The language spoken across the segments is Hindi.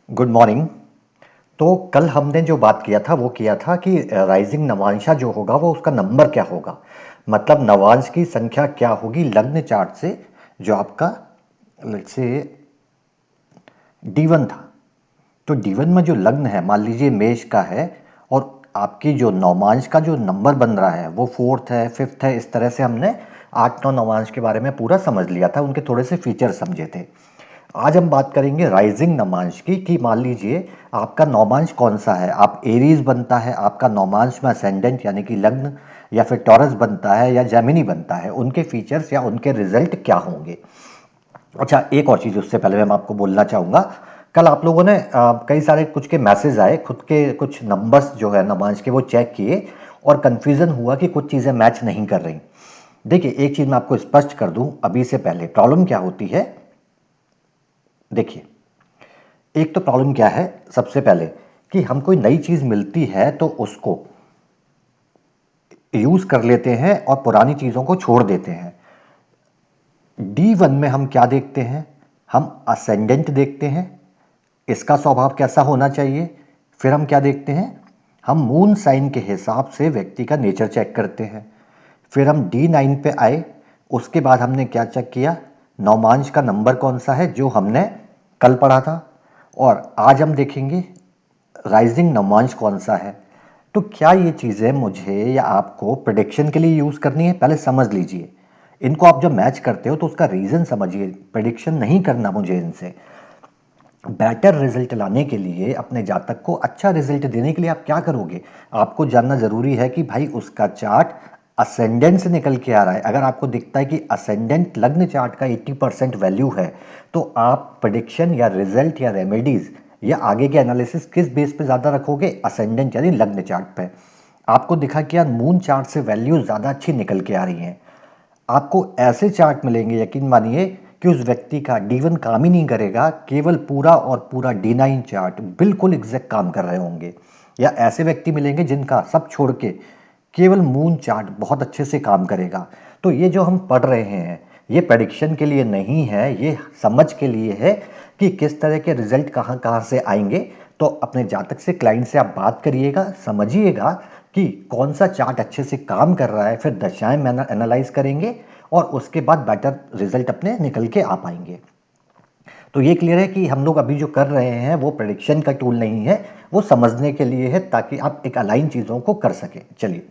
Good morning. तो कल हमने जो बात किया था वो किया था कि राइजिंग नवांशा जो होगा वो उसका नंबर क्या होगा, मतलब नवांश की संख्या क्या होगी लग्न चार्ट से। जो आपका लेट्स से D1 था, तो D1 में जो लग्न है मान लीजिए मेष का है, और आपकी जो नवमांश का जो नंबर बन रहा है वो फोर्थ है, फिफ्थ है। इस तरह से हमने आठ नौ नवमांश के बारे में पूरा समझ लिया था, उनके थोड़े से फीचर समझे थे। आज हम बात करेंगे राइजिंग नवमांश की कि मान लीजिए आपका नवमांश कौन सा है। आप एरीज बनता है आपका नवमांश में असेंडेंट यानी कि लग्न, या फिर टॉरस बनता है या जेमिनी बनता है, उनके फीचर्स या उनके रिजल्ट क्या होंगे। अच्छा, एक और चीज़ उससे पहले मैं आपको बोलना चाहूँगा, कल आप लोगों ने कई सारे कुछ के मैसेज आए, खुद के कुछ नंबर्स जो है नवमांश के वो चेक किए और कन्फ्यूज़न हुआ कि कुछ चीज़ें मैच नहीं कर रही। देखिए, एक चीज़ मैं आपको स्पष्ट कर दूं अभी से पहले, प्रॉब्लम क्या होती है। देखिए, एक तो प्रॉब्लम क्या है, सबसे पहले कि हम कोई नई चीज़ मिलती है तो उसको यूज़ कर लेते हैं और पुरानी चीज़ों को छोड़ देते हैं। D1 में हम क्या देखते हैं, हम असेंडेंट देखते हैं, इसका स्वभाव कैसा होना चाहिए। फिर हम क्या देखते हैं, हम मून साइन के हिसाब से व्यक्ति का नेचर चेक करते हैं। फिर हम D9 पे आए, उसके बाद हमने क्या चेक किया, नवमांश का नंबर कौन सा है जो हमने कल पढ़ा था। और आज हम देखेंगे राइजिंग नवमांश कौन सा है। तो क्या ये चीज़ें मुझे या आपको प्रेडिक्शन के लिए यूज़ करनी है, पहले समझ लीजिए। इनको आप जब मैच करते हो तो उसका रीज़न समझिए, प्रेडिक्शन नहीं करना मुझे इनसे। बेटर रिजल्ट लाने के लिए, अपने जातक को अच्छा रिजल्ट देने के लिए आप क्या करोगे, आपको जानना ज़रूरी है कि भाई उसका चार्ट असेंडेंट से निकल के आ रहा है। अगर आपको दिखता है कि असेंडेंट लग्न चार्ट का 80% वैल्यू है, तो आप प्रेडिक्शन या रिजल्ट या रेमेडीज या आगे के एनालिसिस किस बेस पे ज़्यादा रखोगे, असेंडेंट यानी लग्न चार्ट पे। आपको दिखा कि यार मून चार्ट से वैल्यू ज़्यादा अच्छी निकल के आ रही हैं, आपको ऐसे चार्ट मिलेंगे, यकीन मानिए कि उस व्यक्ति का D1 काम ही नहीं करेगा, केवल पूरा और पूरा D9 चार्ट बिल्कुल एग्जैक्ट काम कर रहे होंगे। या ऐसे व्यक्ति मिलेंगे जिनका सब छोड़ के केवल मून चार्ट बहुत अच्छे से काम करेगा। तो ये जो हम पढ़ रहे हैं ये प्रेडिक्शन के लिए नहीं है, ये समझ के लिए है कि किस तरह के रिजल्ट कहाँ कहाँ से आएंगे। तो अपने जातक से, क्लाइंट से आप बात करिएगा, समझिएगा कि कौन सा चार्ट अच्छे से काम कर रहा है, फिर दशाएं एनालाइज करेंगे और उसके बाद बेटर रिजल्ट अपने निकल के आ पाएंगे। तो ये क्लियर है कि हम लोग अभी जो कर रहे हैं वो प्रेडिक्शन का टूल नहीं है, वो समझने के लिए है ताकि आप एक अलाइन चीज़ों को कर सकें। चलिए,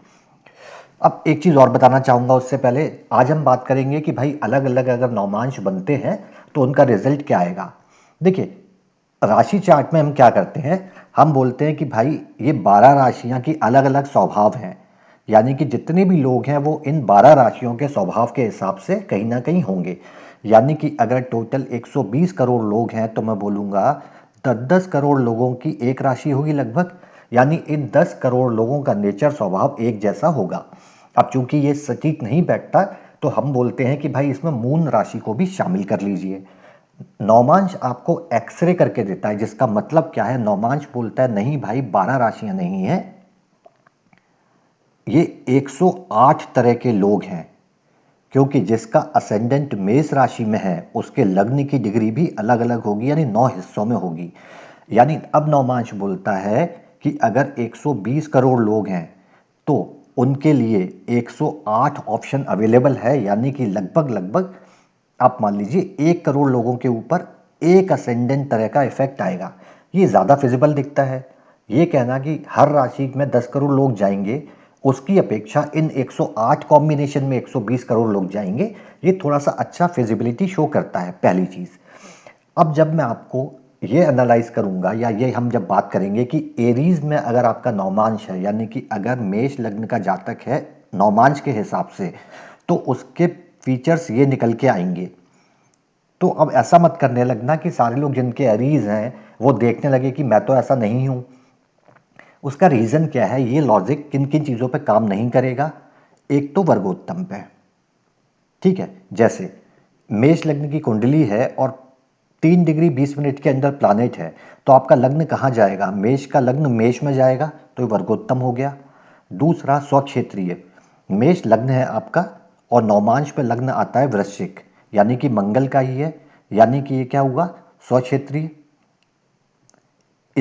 अब एक चीज़ और बताना चाहूँगा उससे पहले। आज हम बात करेंगे कि भाई अलग अलग अगर नवमांश बनते हैं तो उनका रिजल्ट क्या आएगा। देखिए, राशि चार्ट में हम क्या करते हैं, हम बोलते हैं कि भाई ये 12 राशियां की अलग अलग स्वभाव हैं, यानी कि जितने भी लोग हैं वो इन 12 राशियों के स्वभाव के हिसाब से कहीं ना कहीं होंगे। यानी कि अगर टोटल 120 करोड़ लोग हैं तो मैं बोलूँगा 10-10 करोड़ लोगों की एक राशि होगी लगभग, यानी इन 10 करोड़ लोगों का नेचर स्वभाव एक जैसा होगा। अब चूंकि ये सटीक नहीं बैठता तो हम बोलते हैं कि भाई इसमें मून राशि को भी शामिल कर लीजिए। नौमांश आपको एक्सरे करके देता है, जिसका मतलब क्या है, नौमांश बोलता है नहीं भाई 12 राशियां नहीं है, ये 108 तरह के लोग हैं। क्योंकि जिसका असेंडेंट मेष राशि में है उसके लग्न की डिग्री भी अलग अलग होगी, यानी 9 हिस्सों में होगी। यानी अब नौमांश बोलता है कि अगर 120 करोड़ लोग हैं तो उनके लिए 108 ऑप्शन अवेलेबल है, यानी कि लगभग लगभग आप मान लीजिए 1 करोड़ लोगों के ऊपर एक असेंडेंट तरह का इफेक्ट आएगा। ये ज़्यादा फिजिबल दिखता है। ये कहना कि हर राशि में 10 करोड़ लोग जाएंगे, उसकी अपेक्षा इन 108 कॉम्बिनेशन में 120 करोड़ लोग जाएंगे, ये थोड़ा सा अच्छा फिजिबिलिटी शो करता है, पहली चीज़। अब जब मैं आपको ये एनालाइज करूंगा या ये हम जब बात करेंगे कि एरीज में अगर आपका नौमांश है, यानी कि अगर मेष लग्न का जातक है नौमांश के हिसाब से, तो उसके फीचर्स ये निकल के आएंगे। तो अब ऐसा मत करने लगना कि सारे लोग जिनके एरीज हैं वो देखने लगे कि मैं तो ऐसा नहीं हूं। उसका रीजन क्या है, ये लॉजिक किन किन चीजों पे काम नहीं करेगा। एक तो वर्गोत्तम पे, ठीक है, जैसे मेष लग्न की कुंडली है और 3 डिग्री 20 मिनट के अंदर प्लानेट है, तो आपका लग्न कहाँ जाएगा, मेष का लग्न मेष में जाएगा, तो ये वर्गोत्तम हो गया। दूसरा स्वक्षेत्रीय, मेष लग्न है आपका और नौमांश पे लग्न आता है वृश्चिक, यानी कि मंगल का ही है, यानी कि ये क्या हुआ, स्वक्षेत्रीय।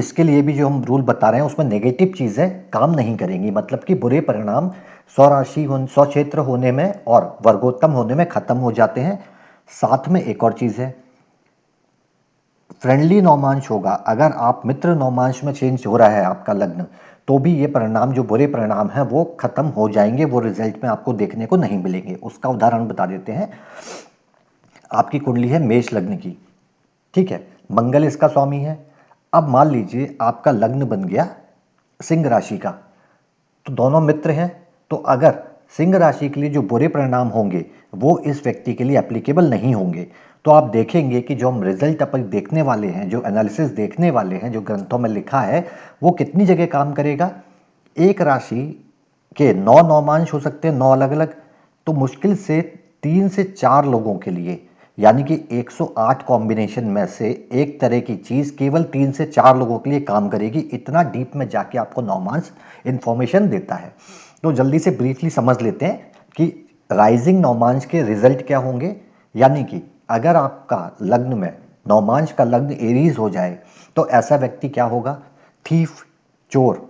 इसके लिए भी जो हम रूल बता रहे हैं उसमें नेगेटिव चीज़ें काम नहीं करेंगी, मतलब कि बुरे परिणाम स्वराशि स्व क्षेत्र होने में और वर्गोत्तम होने में खत्म हो जाते हैं। साथ में एक और चीज़ है, फ्रेंडली नौमांश होगा। अगर आप मित्र नौमांश में चेंज हो रहा है आपका लग्न, तो भी ये परिणाम जो बुरे परिणाम हैं वो खत्म हो जाएंगे, वो रिजल्ट में आपको देखने को नहीं मिलेंगे। उसका उदाहरण बता देते हैं। आपकी कुंडली है मेष लग्न की, ठीक है, मंगल इसका स्वामी है। अब मान लीजिए आपका लग्न बन गया सिंह राशि का, तो दोनों मित्र हैं। तो अगर सिंह राशि के लिए जो बुरे परिणाम होंगे वो इस व्यक्ति के लिए एप्लीकेबल नहीं होंगे। तो आप देखेंगे कि जो हम रिजल्ट अपन देखने वाले हैं, जो एनालिसिस देखने वाले हैं, जो ग्रंथों में लिखा है, वो कितनी जगह काम करेगा। एक राशि के 9 नौमांश हो सकते हैं, 9 अलग अलग, तो मुश्किल से 3 से 4 लोगों के लिए, यानी कि 108 कॉम्बिनेशन में से एक तरह की चीज़ केवल 3 से 4 लोगों के लिए काम करेगी। इतना डीप में जाके आपको नौमांश इन्फॉर्मेशन देता है। तो जल्दी से ब्रीफली समझ लेते हैं कि राइजिंग नौमांश के रिजल्ट क्या होंगे। यानी कि अगर आपका लग्न में नौमांश का लग्न एरीज हो जाए तो ऐसा व्यक्ति क्या होगा, थीफ, चोर,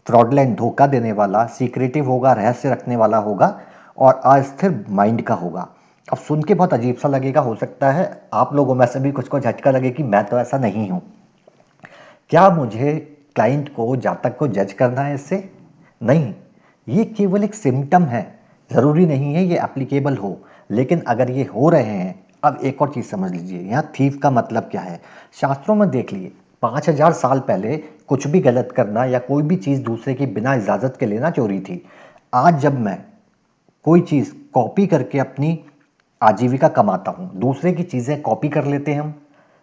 फ्रॉडलेंट, धोखा देने वाला, सीक्रेटिव होगा, रहस्य रखने वाला होगा और अस्थिर माइंड का होगा। अब सुन के बहुत अजीब सा लगेगा, हो सकता है आप लोगों में से भी कुछ को झटका लगे कि मैं तो ऐसा नहीं हूँ। क्या मुझे क्लाइंट को, जातक को जज करना है इससे? नहीं, ये केवल एक सिम्टम है, ज़रूरी नहीं है ये एप्लीकेबल हो। लेकिन अगर ये हो रहे हैं, अब एक और चीज़ समझ लीजिए, यहाँ थीफ का मतलब क्या है। शास्त्रों में देख लिए 5000 साल पहले कुछ भी गलत करना या कोई भी चीज़ दूसरे की बिना इजाज़त के लेना चोरी थी। आज जब मैं कोई चीज़ कॉपी करके अपनी आजीविका कमाता हूँ, दूसरे की चीज़ें कॉपी कर लेते हैं हम,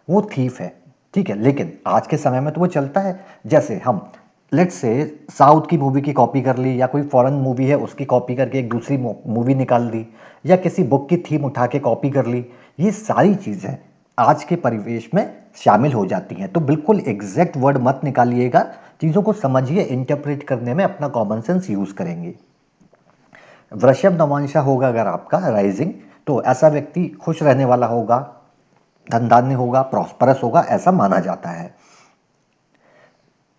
वो थीफ है, ठीक है। लेकिन आज के समय में तो वो चलता है। जैसे हम लेट्स से साउथ की मूवी की कॉपी कर ली, या कोई फॉरेन मूवी है उसकी कॉपी करके एक दूसरी मूवी निकाल दी, या किसी बुक की थीम उठा के कॉपी कर ली। ये सारी चीज़ें आज के परिवेश में शामिल हो जाती हैं। तो बिल्कुल एग्जैक्ट वर्ड मत निकालिएगा, चीज़ों को समझिए, इंटरप्रेट करने में अपना कॉमन सेंस यूज़ करेंगे। वृषभ नवांशा होगा अगर आपका राइजिंग, तो ऐसा व्यक्ति खुश रहने वाला होगा, धनधान्य होगा, प्रॉस्परस होगा, ऐसा माना जाता है।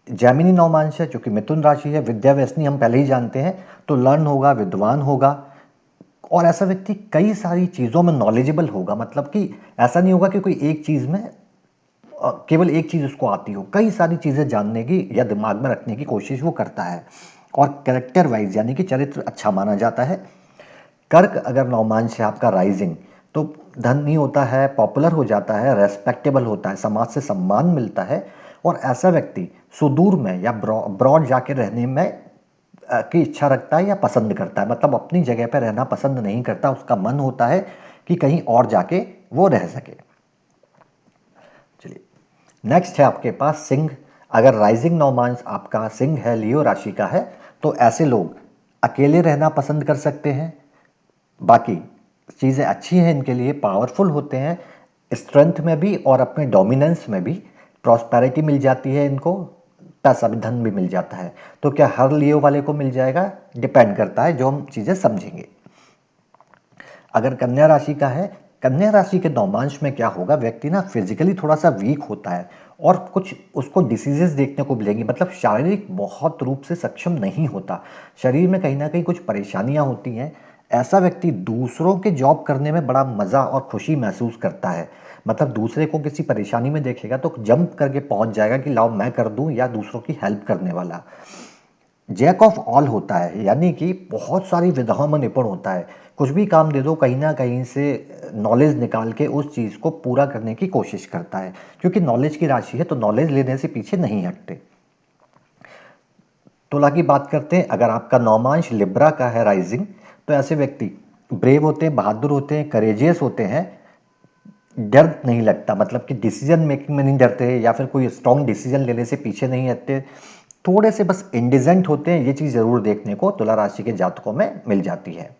जैमिनी नौमांश है, जो कि मिथुन राशि है, विद्या व्यसनी हम पहले ही जानते हैं, तो लर्न होगा, विद्वान होगा और ऐसा व्यक्ति कई सारी चीज़ों में नॉलेजेबल होगा। मतलब कि ऐसा नहीं होगा कि कोई एक चीज़ में केवल एक चीज़ उसको आती हो, कई सारी चीज़ें जानने की या दिमाग में रखने की कोशिश वो करता है। और कैरेक्टर वाइज यानी कि चरित्र अच्छा माना जाता है। कर्क अगर नौमांश है आपका राइजिंग, तो धन नहीं होता है, पॉपुलर हो जाता है, रेस्पेक्टेबल होता है, समाज से सम्मान मिलता है और ऐसा व्यक्ति सुदूर में या ब्रॉड जाके रहने में की इच्छा रखता है या पसंद करता है। मतलब अपनी जगह पर रहना पसंद नहीं करता, उसका मन होता है कि कहीं और जाके वो रह सके। चलिए, नेक्स्ट है आपके पास सिंह। अगर राइजिंग नौमांश आपका सिंह है, लियो राशि का है, तो ऐसे लोग अकेले रहना पसंद कर सकते हैं। बाकी चीज़ें अच्छी हैं इनके लिए, पावरफुल होते हैं स्ट्रेंथ में भी और अपने डोमिनेंस में भी, प्रॉस्पेरिटी मिल जाती है इनको, पैसा भी, धन भी मिल जाता है। तो क्या हर लियो वाले को मिल जाएगा? डिपेंड करता है, जो हम चीज़ें समझेंगे। अगर कन्या राशि का है, कन्या राशि के नौमांश में क्या होगा, व्यक्ति ना फिजिकली थोड़ा सा वीक होता है और कुछ उसको डिसीजेस देखने को मिलेंगी। मतलब शारीरिक बहुत रूप से सक्षम नहीं होता, शरीर में कहीं ना कहीं कुछ परेशानियां होती हैं। ऐसा व्यक्ति दूसरों के जॉब करने में बड़ा मज़ा और खुशी महसूस करता है। मतलब दूसरे को किसी परेशानी में देखेगा तो जंप करके पहुंच जाएगा कि लाओ मैं कर दूं, या दूसरों की हेल्प करने वाला। जैक ऑफ ऑल होता है, यानी कि बहुत सारी विधाओं में निपुण होता है। कुछ भी काम दे दो, कहीं ना कहीं से नॉलेज निकाल के उस चीज़ को पूरा करने की कोशिश करता है, क्योंकि नॉलेज की राशि है तो नॉलेज लेने से पीछे नहीं हटते। तुला की बात करते हैं। अगर आपका नौमांश लिब्रा का है राइजिंग, तो ऐसे व्यक्ति ब्रेव होते हैं, बहादुर होते हैं, करेजियस होते हैं, डर नहीं लगता। मतलब कि डिसीजन मेकिंग में नहीं डरते, या फिर कोई स्ट्रॉन्ग डिसीजन लेने से पीछे नहीं हटते, थोड़े से बस इंडिजेंट होते हैं। ये चीज़ ज़रूर देखने को तुला राशि के जातकों में मिल जाती है।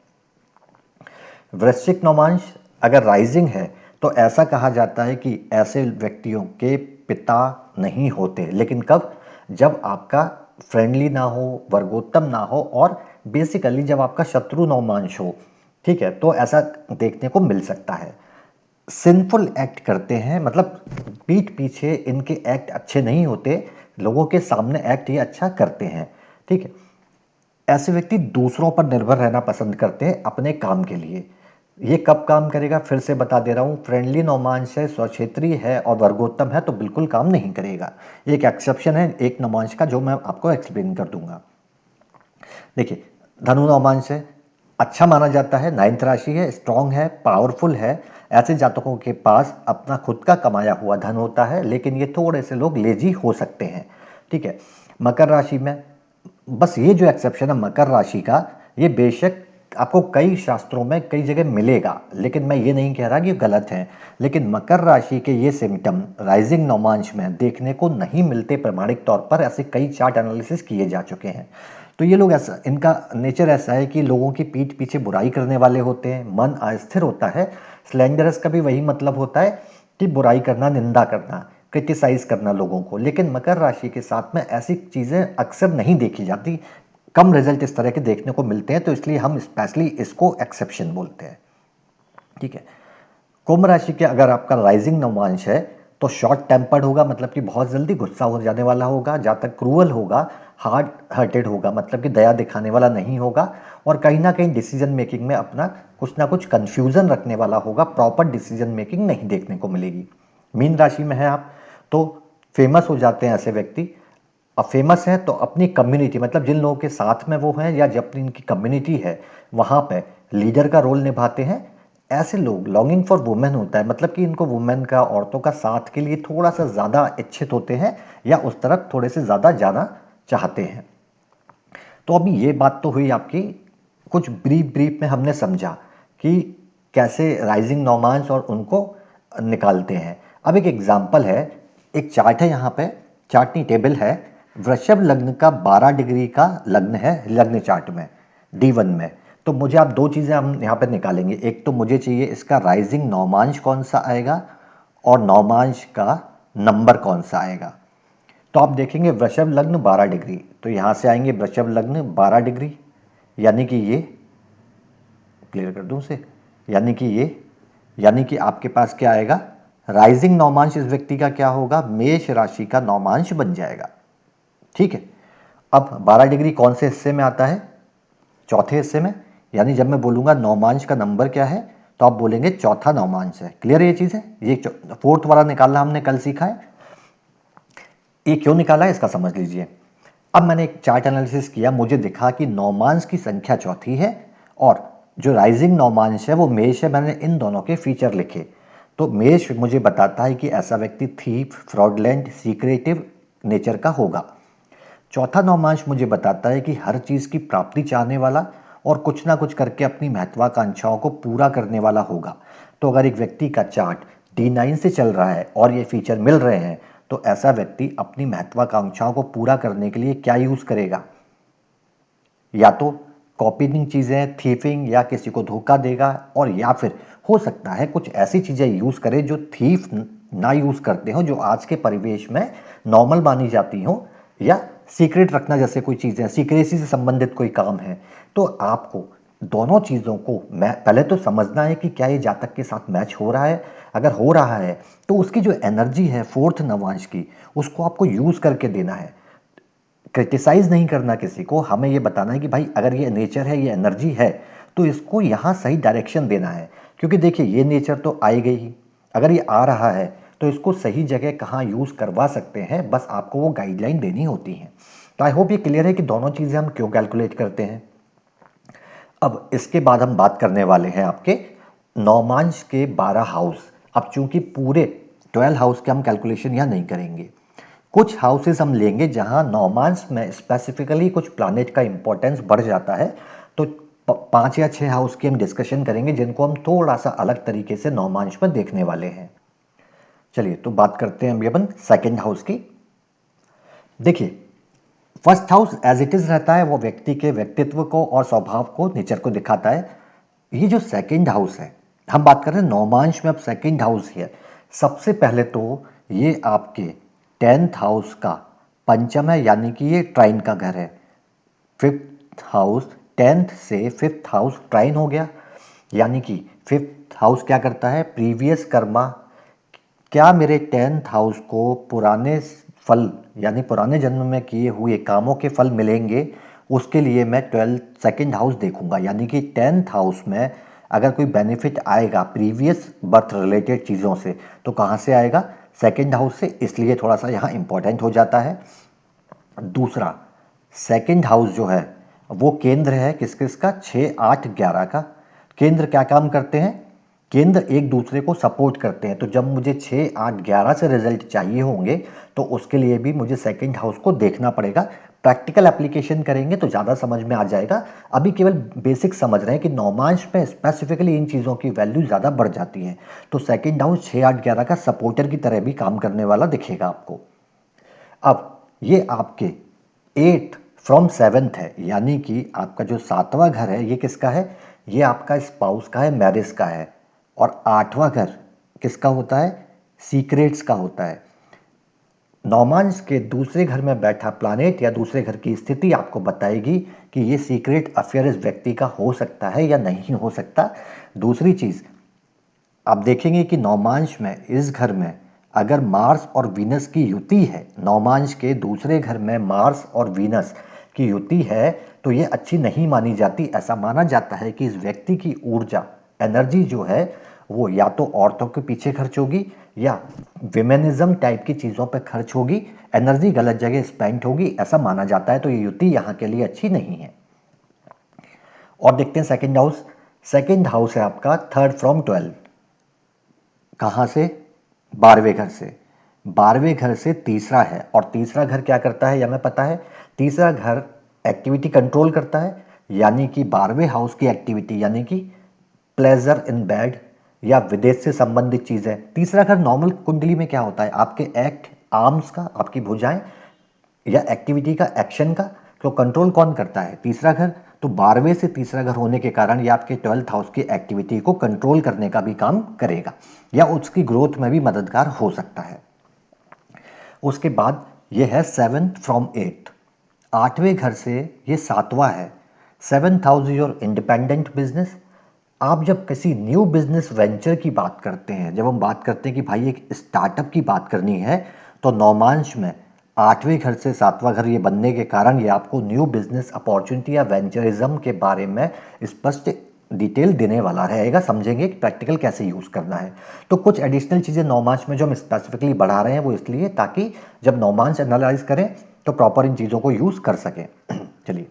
वृश्चिक नौमांश अगर राइजिंग है, तो ऐसा कहा जाता है कि ऐसे व्यक्तियों के पिता नहीं होते। लेकिन कब? जब आपका फ्रेंडली ना हो, वर्गोत्तम ना हो और बेसिकली जब आपका शत्रु नौमांश हो, ठीक है, तो ऐसा देखने को मिल सकता है। सिंफुल एक्ट करते हैं, मतलब पीठ पीछे इनके एक्ट अच्छे नहीं होते, लोगों के सामने एक्ट ये अच्छा करते हैं, ठीक है। ऐसे व्यक्ति दूसरों पर निर्भर रहना पसंद करते हैं अपने काम के लिए। ये कब काम करेगा, फिर से बता दे रहा हूँ, फ्रेंडली नौमांश है, स्वक्षेत्री है और वर्गोत्तम है तो बिल्कुल काम नहीं करेगा। एक एक्सेप्शन है एक नौमांश का जो मैं आपको एक्सप्लेन कर दूंगा। देखिए, धनु नौमांश है, अच्छा माना जाता है, 9th राशि है, स्ट्रांग है, पावरफुल है। ऐसे जातकों के पास अपना खुद का कमाया हुआ धन होता है, लेकिन ये थोड़े से लोग लेजी हो सकते हैं, ठीक है। मकर राशि में बस ये जो एक्सेप्शन है मकर राशि का, ये बेशक आपको कई शास्त्रों में कई जगह मिलेगा, लेकिन मैं ये नहीं कह रहा कि गलत है। लेकिन मकर राशि के ये सिम्टम राइजिंग नौमांश में देखने को नहीं मिलते प्रामाणिक तौर पर, ऐसे कई चार्ट एनालिसिस किए जा चुके हैं। तो ये लोग ऐसा, इनका नेचर ऐसा है कि लोगों की पीठ पीछे बुराई करने वाले होते हैं, मन अस्थिर होता है। स्लेंडरस का भी वही मतलब होता है कि बुराई करना, निंदा करना, क्रिटिसाइज करना लोगों को। लेकिन मकर राशि के साथ में ऐसी चीज़ें अक्सर नहीं देखी जाती, कम रिजल्ट इस तरह के देखने को मिलते हैं, तो इसलिए हम स्पेशली इसको एक्सेप्शन बोलते हैं, ठीक है। कुंभ राशि के अगर आपका राइजिंग नवमांश है तो शॉर्ट टेम्पर्ड होगा, मतलब कि बहुत जल्दी गुस्सा हो जाने वाला होगा, जहाँ तक क्रूअल होगा, हार्ड हार्टेड होगा, मतलब कि दया दिखाने वाला नहीं होगा, और कहीं ना कहीं डिसीजन मेकिंग में अपना कुछ ना कुछ कंफ्यूजन रखने वाला होगा, प्रॉपर डिसीजन मेकिंग नहीं देखने को मिलेगी। मीन राशि में है आप तो फेमस हो जाते हैं ऐसे व्यक्ति। अब फेमस है तो अपनी कम्युनिटी, मतलब जिन लोगों के साथ में वो हैं या जब इनकी कम्युनिटी है वहाँ पे लीडर का रोल निभाते हैं। ऐसे लोग लॉन्गिंग फॉर वुमेन होता है, मतलब कि इनको वुमेन का, औरतों का साथ के लिए थोड़ा सा ज़्यादा इच्छित होते हैं या उस तरफ थोड़े से ज़्यादा जाना चाहते हैं। तो अभी ये बात तो हुई आपकी, कुछ ब्रीफ में हमने समझा कि कैसे राइजिंग नौमांस और उनको निकालते हैं। अब एक एग्जाम्पल है, एक चार्ट है यहाँ पे, चार्ट नहीं टेबल है, वृषभ लग्न का 12 डिग्री का लग्न है लग्न चार्ट में, D1 में। तो मुझे आप दो चीज़ें हम यहाँ पे निकालेंगे, एक तो मुझे चाहिए इसका राइजिंग नौमांश कौन सा आएगा और नौमांश का नंबर कौन सा आएगा। तो आप देखेंगे वृषभ लग्न 12 डिग्री, तो यहाँ से आएंगे वृषभ लग्न 12 डिग्री, यानी कि ये क्लियर कर दूँ से, यानी कि ये, यानी कि आपके पास क्या आएगा, राइजिंग नौमांश इस व्यक्ति का क्या होगा, मेष राशि का नौमांश बन जाएगा, ठीक है। अब 12 डिग्री कौन से हिस्से में आता है, चौथे हिस्से में, यानी जब मैं बोलूँगा नौमांश का नंबर क्या है तो आप बोलेंगे चौथा नौमांश है। क्लियर है ये चीज़ है, ये फोर्थ वाला निकालना हमने कल सीखा है। ये क्यों निकाला है इसका समझ लीजिए। अब मैंने एक चार्ट एनालिसिस किया, मुझे दिखा कि नौमांश की संख्या चौथी है और जो राइजिंग नौमांश है वो मेष है। मैंने इन दोनों के फीचर लिखे, तो मेष मुझे बताता है कि ऐसा व्यक्ति थीफ, फ्रॉडलेंट, सीक्रेटिव नेचर का होगा। चौथा नौमांश मुझे बताता है कि हर चीज़ की प्राप्ति चाहने वाला और कुछ ना कुछ करके अपनी महत्वाकांक्षाओं को पूरा करने वाला होगा। तो अगर एक व्यक्ति का चार्ट D9 से चल रहा है और ये फीचर मिल रहे हैं तो ऐसा व्यक्ति अपनी महत्वाकांक्षाओं को पूरा करने के लिए क्या यूज़ करेगा, या तो कॉपीइंग चीज़ें, थीफिंग, या किसी को धोखा देगा, और या फिर हो सकता है कुछ ऐसी चीज़ें यूज़ करे जो थीफ ना यूज़ करते हो, जो आज के परिवेश में नॉर्मल मानी जाती हो, या सीक्रेट रखना जैसे कोई चीज़ें, सीक्रेसी से संबंधित कोई काम है। तो आपको दोनों चीज़ों को मैं पहले तो समझना है कि क्या ये जातक के साथ मैच हो रहा है। अगर हो रहा है तो उसकी जो एनर्जी है फोर्थ नवांश की, उसको आपको यूज़ करके देना है। क्रिटिसाइज नहीं करना किसी को, हमें ये बताना है कि भाई अगर ये नेचर है, ये एनर्जी है, तो इसको यहाँ सही डायरेक्शन देना है। क्योंकि देखिए ये नेचर तो आएगा ही, अगर ये आ रहा है तो इसको सही जगह कहाँ यूज़ करवा सकते हैं, बस आपको वो गाइडलाइन देनी होती है। तो आई होप ये क्लियर है कि दोनों चीज़ें हम क्यों कैलकुलेट करते हैं। अब इसके बाद हम बात करने वाले हैं आपके नौमांश के 12 हाउस। अब चूंकि पूरे 12 हाउस के हम कैलकुलेशन यहाँ नहीं करेंगे, कुछ हाउसेस हम लेंगे जहां नौमांश में स्पेसिफिकली कुछ प्लैनेट का इंपॉर्टेंस बढ़ जाता है। तो 5 या 6 हाउस की हम डिस्कशन करेंगे जिनको हम थोड़ा सा अलग तरीके से नौमांश में देखने वाले हैं। चलिए तो बात करते हैं अभी अपन सेकेंड हाउस की। देखिए first house as it is रहता है, वो व्यक्ति के व्यक्तित्व को और स्वभाव को, नेचर को दिखाता है। ये जो सेकेंड हाउस है, हम बात कर रहे हैं नौमांश में, अब सेकेंड हाउस है। सबसे पहले तो ये आपके 10th हाउस का पंचम है, यानी कि ये ट्राइन का घर है। 5th हाउस, 10th से 5th हाउस ट्राइन हो गया, यानी कि 5th हाउस क्या करता है, प्रीवियस कर्मा। क्या मेरे 10th हाउस को पुराने फल यानी पुराने जन्म में किए हुए कामों के फल मिलेंगे, उसके लिए मैं 12th सेकंड हाउस देखूंगा। यानी कि 10th हाउस में अगर कोई बेनिफिट आएगा प्रीवियस बर्थ रिलेटेड चीज़ों से, तो कहाँ से आएगा? सेकंड हाउस से। इसलिए थोड़ा सा यहाँ इंपॉर्टेंट हो जाता है। दूसरा, सेकंड हाउस जो है वो केंद्र है किस किस का? 6, 8, 11 का। केंद्र क्या काम करते हैं? केंद्र एक दूसरे को सपोर्ट करते हैं। तो जब मुझे 6, 8, 11 से रिजल्ट चाहिए होंगे तो उसके लिए भी मुझे सेकंड हाउस को देखना पड़ेगा। प्रैक्टिकल एप्लीकेशन करेंगे तो ज़्यादा समझ में आ जाएगा। अभी केवल बेसिक समझ रहे हैं कि नौमांश में स्पेसिफिकली इन चीज़ों की वैल्यू ज़्यादा बढ़ जाती है। तो सेकंड हाउस 6, 8, 11 का सपोर्टर की तरह भी काम करने वाला दिखेगा आपको। अब ये आपके 8 फ्रॉम 7th है, यानी कि आपका जो 7वां घर है ये किसका है? ये आपका स्पाउस का है, मैरिज का है। और 8वां घर किसका होता है? सीक्रेट्स का होता है। नौमांश के दूसरे घर में बैठा प्लैनेट या दूसरे घर की स्थिति आपको बताएगी कि ये सीक्रेट अफेयर इस व्यक्ति का हो सकता है या नहीं हो सकता। दूसरी चीज़ आप देखेंगे कि नौमांश में इस घर में अगर मार्स और वीनस की युति है, नौमांश के दूसरे घर में मार्स और वीनस की युति है, तो ये अच्छी नहीं मानी जाती। ऐसा माना जाता है कि इस व्यक्ति की ऊर्जा, एनर्जी जो है वो या तो औरतों के पीछे खर्च होगी या विमेनिज्म टाइप की चीज़ों पर खर्च होगी, एनर्जी गलत जगह स्पेंड होगी, ऐसा माना जाता है। तो ये युति यहाँ के लिए अच्छी नहीं है। और देखते हैं सेकेंड हाउस। सेकेंड हाउस है आपका 3rd फ्रॉम 12। कहाँ से? 12वें घर से। 12वें घर से तीसरा है, और तीसरा घर क्या करता है ये हमें पता है। तीसरा घर एक्टिविटी कंट्रोल करता है, यानी कि 12वें हाउस की एक्टिविटी, यानी कि प्लेजर इन बेड या विदेश से संबंधित चीज़ें। तीसरा घर नॉर्मल कुंडली में क्या होता है? आपके एक्ट आर्म्स का, आपकी भुजाएं या एक्टिविटी का, एक्शन का। तो कंट्रोल कौन करता है? तीसरा घर। तो 12वें से तीसरा घर होने के कारण ये आपके 12th हाउस की एक्टिविटी को कंट्रोल करने का भी काम करेगा या उसकी ग्रोथ में भी मददगार हो सकता है। उसके बाद ये है 7th फ्रॉम 8th। 8वें घर से ये 7वां है। 7th house your independent business. आप जब किसी न्यू बिजनेस वेंचर की बात करते हैं, जब हम बात करते हैं कि भाई एक स्टार्टअप की बात करनी है, तो नौमांश में 8वें घर से 7वां घर ये बनने के कारण ये आपको न्यू बिजनेस अपॉर्चुनिटी या वेंचरिज्म के बारे में स्पष्ट डिटेल देने वाला रहेगा। समझेंगे कि प्रैक्टिकल कैसे यूज़ करना है। तो कुछ एडिशनल चीज़ें नौमांश में जो हम स्पेसिफिकली बढ़ा रहे हैं वो इसलिए ताकि जब नौमांश एनालाइज करें तो प्रॉपर इन चीज़ों को यूज़ कर सकें। चलिए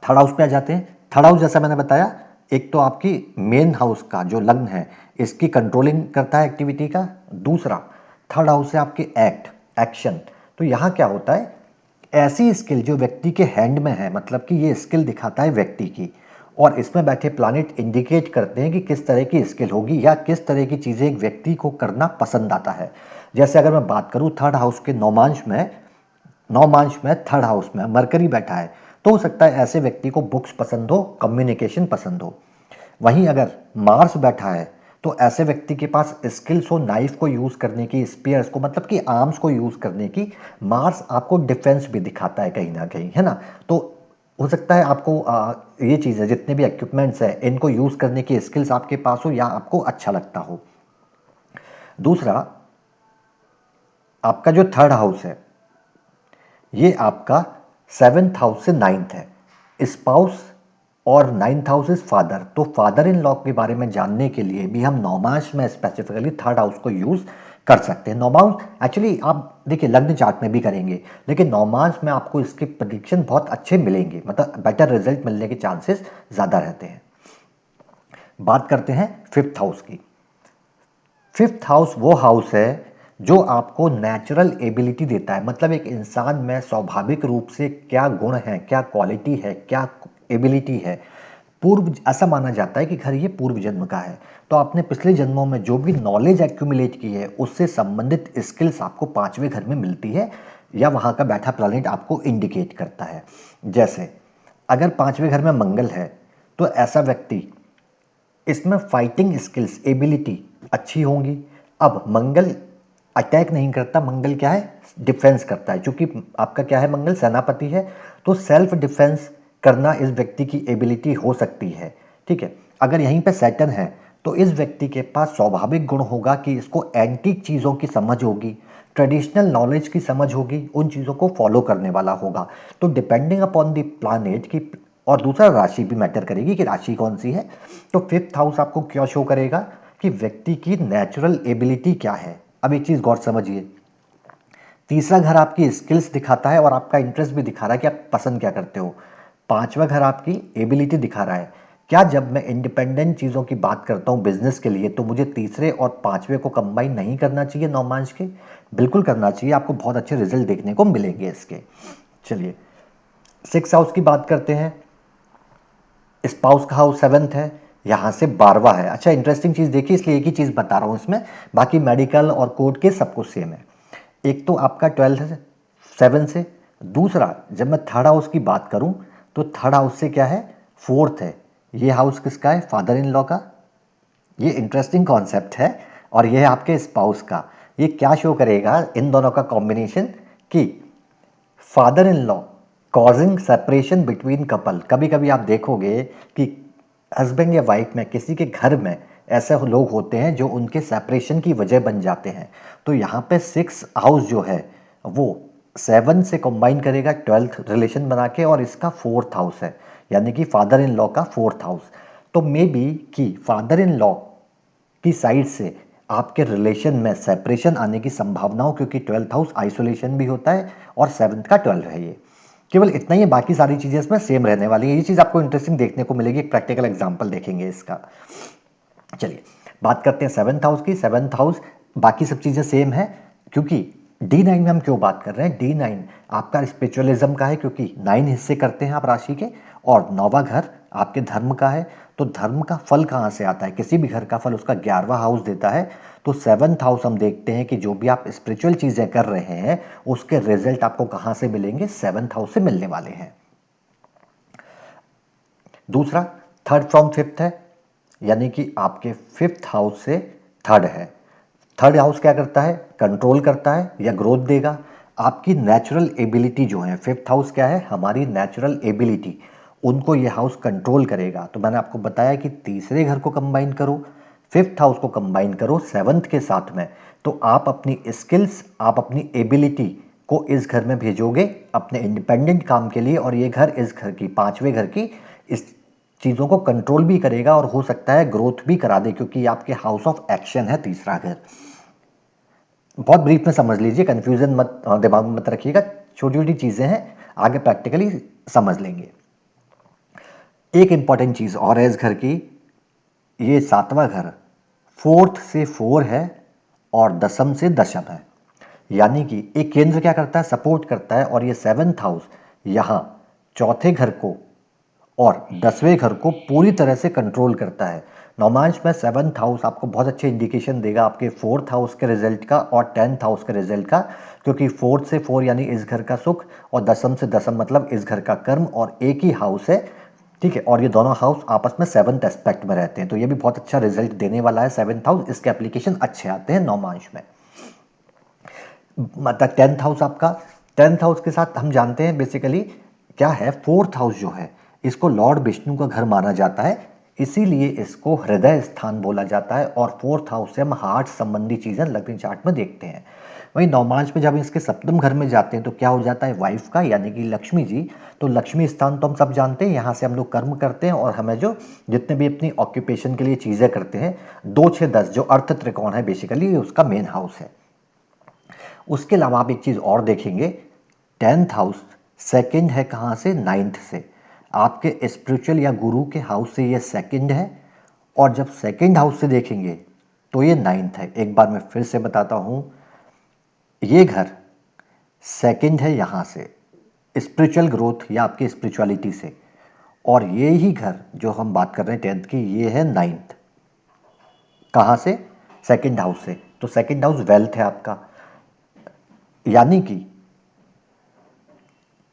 थर्ड हाउस पे आ जाते हैं। थर्ड हाउस जैसा मैंने बताया, एक तो आपकी मेन हाउस का जो लग्न है इसकी कंट्रोलिंग करता है एक्टिविटी का। दूसरा थर्ड हाउस है आपके एक्ट, एक्शन। तो यहाँ क्या होता है? ऐसी स्किल जो व्यक्ति के हैंड में है, मतलब कि ये स्किल दिखाता है व्यक्ति की, और इसमें बैठे प्लैनेट इंडिकेट करते हैं कि किस तरह की स्किल होगी या किस तरह की चीज़ें एक व्यक्ति को करना पसंद आता है। जैसे अगर मैं बात करूँ थर्ड हाउस के नौमांश में थर्ड हाउस में मरकरी बैठा है, तो हो सकता है ऐसे व्यक्ति को बुक्स पसंद हो, कम्युनिकेशन पसंद हो। वहीं अगर मार्स बैठा है तो ऐसे व्यक्ति के पास स्किल्स हो नाइफ को यूज़ करने की, स्पीयर्स को, मतलब कि आर्म्स को यूज़ करने की। मार्स आपको डिफेंस भी दिखाता है कहीं ना कहीं, है ना। तो हो सकता है आपको ये चीज़ें, जितने भी इक्विपमेंट्स हैं, इनको यूज़ करने की स्किल्स आपके पास हो या आपको अच्छा लगता हो। दूसरा, आपका जो थर्ड हाउस है ये आपका 7th हाउस से 9th है। स्पाउस और 9th हाउस इज फादर। तो फादर इन लॉ के बारे में जानने के लिए भी हम नौमांश में स्पेसिफिकली थर्ड हाउस को यूज़ कर सकते हैं। नौमांश एक्चुअली आप देखिए लग्न चार्ट में भी करेंगे, लेकिन नौमांश में आपको इसके प्रेडिक्शन बहुत अच्छे मिलेंगे, मतलब बेटर रिजल्ट मिलने के चांसेस ज़्यादा रहते हैं। बात करते हैं 5th हाउस की। 5th हाउस वो हाउस है जो आपको नेचुरल एबिलिटी देता है, मतलब एक इंसान में स्वाभाविक रूप से क्या गुण है, क्या क्वालिटी है, क्या एबिलिटी है। पूर्व ऐसा माना जाता है कि घर ये पूर्व जन्म का है। तो आपने पिछले जन्मों में जो भी नॉलेज एक्यूमुलेट की है उससे संबंधित स्किल्स आपको 5वें घर में मिलती है या वहाँ का बैठा प्लैनेट आपको इंडिकेट करता है। जैसे अगर 5वें घर में मंगल है तो ऐसा व्यक्ति, इसमें फाइटिंग स्किल्स, एबिलिटी अच्छी होंगी। अब मंगल अटैक नहीं करता, मंगल क्या है? डिफेंस करता है। क्योंकि आपका क्या है? मंगल सेनापति है, तो सेल्फ डिफेंस करना इस व्यक्ति की एबिलिटी हो सकती है। ठीक है। अगर यहीं पे सैटर्न है तो इस व्यक्ति के पास स्वाभाविक गुण होगा कि इसको एंटीक चीज़ों की समझ होगी, ट्रेडिशनल नॉलेज की समझ होगी, उन चीज़ों को फॉलो करने वाला होगा। तो डिपेंडिंग अपॉन द प्लानेट की, और दूसरा राशि भी मैटर करेगी कि राशि कौन सी है। तो फिफ्थ हाउस आपको क्या शो करेगा कि व्यक्ति की नेचुरल एबिलिटी क्या है। अब एक चीज़ गौर समझिए, तीसरा घर आपकी स्किल्स दिखाता है और आपका इंटरेस्ट भी दिखा रहा है कि आप पसंद क्या करते हो। पांचवा घर आपकी एबिलिटी दिखा रहा है। क्या जब मैं इंडिपेंडेंट चीज़ों की बात करता हूँ बिजनेस के लिए, तो मुझे तीसरे और पांचवे को कंबाइन नहीं करना चाहिए नौमांश के? बिल्कुल करना चाहिए, आपको बहुत अच्छे रिजल्ट देखने को मिलेंगे इसके। चलिए सिक्स हाउस की बात करते हैं। स्पाउस का हाउस सेवन्थ है, यहाँ से 12वां है। अच्छा इंटरेस्टिंग चीज़ देखिए, इसलिए एक ही चीज़ बता रहा हूँ इसमें, बाकी मेडिकल और कोर्ट के सब कुछ सेम है। एक तो आपका 12 है 7 से, दूसरा जब मैं थर्ड हाउस की बात करूं तो थर्ड हाउस से क्या है, फोर्थ है। ये हाउस किसका है, फादर इन लॉ का। ये इंटरेस्टिंग कॉन्सेप्ट है। और ये है आपके स्पाउस का। ये क्या शो करेगा इन दोनों का कॉम्बिनेशन, कि father in law causing separation between couple. कभी कभी आप देखोगे कि हस्बैंड या वाइफ में किसी के घर में ऐसे लोग होते हैं जो उनके सेपरेशन की वजह बन जाते हैं। तो यहाँ पे सिक्स हाउस जो है वो 7 से कंबाइन करेगा 12th रिलेशन बना के, और इसका फोर्थ हाउस है, यानी कि फादर इन लॉ का फोर्थ हाउस। तो मे बी कि फादर इन लॉ की साइड से आपके रिलेशन में सेपरेशन आने की संभावना हो, क्योंकि 12th हाउस आइसोलेशन भी होता है और 7th का 12 है। ये केवल इतना ही है, बाकी सारी चीज़ें इसमें सेम रहने वाली है। ये चीज़ आपको इंटरेस्टिंग देखने को मिलेगी, एक प्रैक्टिकल एग्जाम्पल देखेंगे इसका। चलिए बात करते हैं सेवन्थ हाउस की। सेवन्थ हाउस बाकी सब चीज़ें सेम है, क्योंकि D9 में हम क्यों बात कर रहे हैं, D9 आपका स्पिरिचुअलिज्म का है, क्योंकि 9 हिस्से करते हैं आप राशि के, और 9वां घर आपके धर्म का है। तो धर्म का फल कहाँ से आता है, किसी भी घर का फल उसका 11वां हाउस देता है। तो सेवन्थ हाउस हम देखते हैं कि जो भी आप स्पिरिचुअल चीज़ें कर रहे हैं उसके रिजल्ट आपको कहाँ से मिलेंगे, सेवन्थ हाउस से मिलने वाले हैं। दूसरा थर्ड फ्रॉम फिफ्थ है, यानी कि आपके फिफ्थ हाउस से थर्ड है। थर्ड हाउस क्या करता है, कंट्रोल करता है या ग्रोथ देगा। आपकी नेचुरल एबिलिटी जो है, फिफ्थ हाउस क्या है, हमारी नेचुरल एबिलिटी, उनको ये हाउस कंट्रोल करेगा। तो मैंने आपको बताया कि तीसरे घर को कंबाइन करो, फिफ्थ हाउस को कंबाइन करो सेवन्थ के साथ में, तो आप अपनी स्किल्स, आप अपनी एबिलिटी को इस घर में भेजोगे अपने इंडिपेंडेंट काम के लिए, और ये घर इस घर की, पांचवें घर की, इस चीज़ों को कंट्रोल भी करेगा और हो सकता है ग्रोथ भी करा दे, क्योंकि आपके हाउस ऑफ एक्शन है तीसरा घर। बहुत ब्रीफ में समझ लीजिए, कंफ्यूजन मत दिमाग में मत रखिएगा, छोटी छोटी चीज़ें हैं, आगे प्रैक्टिकली समझ लेंगे। एक इंपॉर्टेंट चीज़ और है इस घर की, ये सातवां घर फोर्थ से 4 है और दसम से दशम है, यानी कि एक केंद्र क्या करता है, सपोर्ट करता है, और ये सेवन्थ हाउस यहाँ चौथे घर को और 10वें घर को पूरी तरह से कंट्रोल करता है। नौमांश में सेवन्थ हाउस आपको बहुत अच्छे इंडिकेशन देगा आपके फोर्थ हाउस के रिजल्ट का और 10th हाउस के रिजल्ट का, क्योंकि फोर्थ से 4 यानी इस घर का सुख, और दसम से दसम मतलब इस घर का कर्म, और एक ही हाउस है, ठीक है। और ये दोनों हाउस आपस में सेवन्थ एस्पेक्ट में रहते हैं, तो ये भी बहुत अच्छा रिजल्ट देने वाला है सेवन्थ हाउस। इसके एप्लीकेशन अच्छे आते हैं नौमांश में। मतलब 10th हाउस आपका, 10th हाउस के साथ हम जानते हैं बेसिकली क्या है, फोर्थ हाउस जो है इसको लॉर्ड विष्णु का घर माना जाता है, इसीलिए इसको हृदय स्थान बोला जाता है। और फोर्थ हाउस से हम हार्ट संबंधी चीज़ें लग्न चार्ट में देखते हैं। वहीं नौमांश में जब इसके सप्तम घर में जाते हैं तो क्या हो जाता है, वाइफ का, यानी कि लक्ष्मी जी। तो लक्ष्मी स्थान तो हम सब जानते हैं, यहाँ से हम लोग कर्म करते हैं, और हमें जो जितने भी अपनी ऑक्यूपेशन के लिए चीज़ें करते हैं, 2 6 10 जो अर्थ त्रिकोण है बेसिकली, ये उसका मेन हाउस है। उसके अलावा आप एक चीज़ और देखेंगे, 10th हाउस सेकंड है कहाँ से, 9th से। आपके स्पिरिचुअल या गुरु के हाउस से ये सेकंड है, और जब सेकंड हाउस से देखेंगे तो ये 9th है। एक बार मैं फिर से बताता हूँ, ये घर सेकंड है यहाँ से स्पिरिचुअल ग्रोथ या आपकी स्पिरिचुअलिटी से, और ये ही घर जो हम बात कर रहे हैं 10th की, ये है 9th। कहाँ से, सेकंड हाउस से। तो सेकंड हाउस वेल्थ है आपका, यानी कि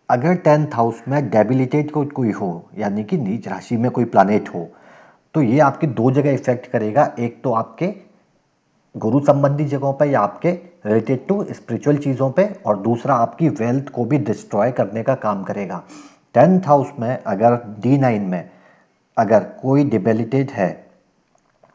अगर 10th हाउस में डेबिलिटेट कोई हो, यानी कि नीच राशि में कोई प्लानेट हो, तो ये आपकी दो जगह इफेक्ट करेगा। एक तो आपके गुरु संबंधी जगहों पर या आपके रिलेटेड टू स्पिरिचुअल चीज़ों पे, और दूसरा आपकी वेल्थ को भी डिस्ट्रॉय करने का काम करेगा। 10th हाउस में अगर D9 में अगर कोई डिबिलिटेट है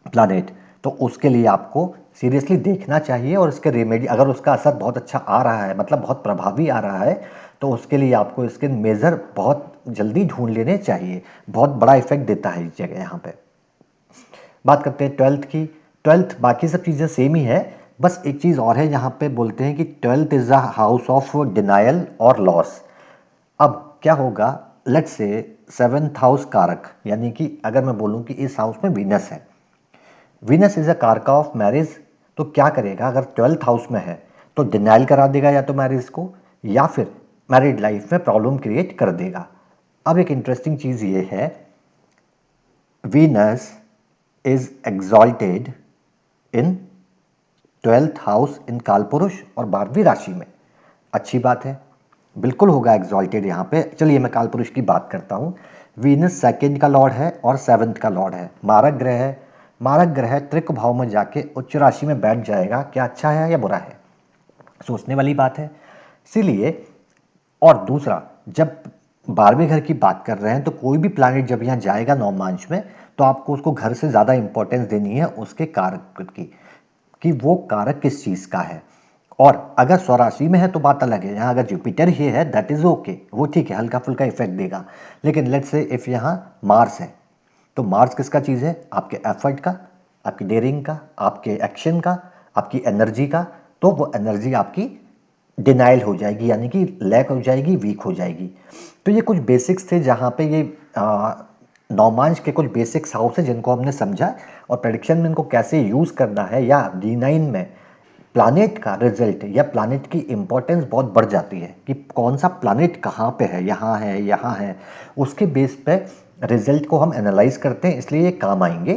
प्लानेट, तो उसके लिए आपको सीरियसली देखना चाहिए और इसके रेमेडी, अगर उसका असर बहुत अच्छा आ रहा है, मतलब बहुत प्रभावी आ रहा है, तो उसके लिए आपको इसके मेज़र बहुत जल्दी ढूंढ लेने चाहिए। बहुत बड़ा इफेक्ट देता है इस जगह यहाँ पे। बात करते हैं ट्वेल्थ की। ट्वेल्थ बाकी सब चीज़ें सेम ही है, बस एक चीज़ और है, यहाँ पे बोलते हैं कि twelfth is a house of denial और लॉस। अब क्या होगा, लेट्स से सेवन्थ हाउस कारक, यानी कि अगर मैं बोलूँ कि इस हाउस में वीनस है, वीनस इज अ कारका ऑफ मैरिज, तो क्या करेगा अगर ट्वेल्थ हाउस में है, तो डिनाइल करा देगा या तो मैरिज को, या फिर मैरिड लाइफ में प्रॉब्लम क्रिएट कर देगा। अब एक इंटरेस्टिंग चीज़ ये है, Venus is exalted in twelfth house in कालपुरुष और 12वीं राशि में। अच्छी बात है, बिल्कुल होगा एग्जॉल्टेड यहाँ पे। चलिए मैं कालपुरुष की बात करता हूँ। वीनस सेकंड का लॉर्ड है और सेवन्थ का लॉर्ड है, मारक ग्रह है। मारक ग्रह त्रिक भाव में जाके उच्च राशि में बैठ जाएगा, क्या अच्छा है या बुरा है, सोचने वाली बात है। इसीलिए, और दूसरा, जब 12वें घर की बात कर रहे हैं तो कोई भी प्लैनेट जब यहाँ जाएगा नवमांश में, तो आपको उसको घर से ज़्यादा इंपॉर्टेंस देनी है उसके कारक की, कि वो कारक किस चीज़ का है। और अगर स्वराशि में है तो बात अलग है, यहाँ अगर जुपिटर ही है दैट इज़ ओके, वो ठीक है, हल्का फुल्का इफेक्ट देगा। लेकिन लेट्स से इफ़ यहाँ मार्स है, तो मार्स किसका चीज़ है, आपके एफर्ट का, आपकी डेयरिंग का, आपके एक्शन का, आपकी एनर्जी का। तो वो एनर्जी आपकी डिनाइल हो जाएगी, यानी कि लैक हो जाएगी, वीक हो जाएगी। तो ये कुछ बेसिक्स थे जहाँ पे ये नौमांश के कुछ बेसिक्स हाउस है जिनको हमने समझा, और प्रेडिक्शन में इनको कैसे यूज़ करना है, या D9 में प्लानेट का रिजल्ट या प्लानेट की इंपॉर्टेंस बहुत बढ़ जाती है कि कौन सा प्लानेट कहाँ पे है, यहाँ है, उसके बेस पे रिजल्ट को हम एनालाइज करते हैं, इसलिए ये काम आएंगे।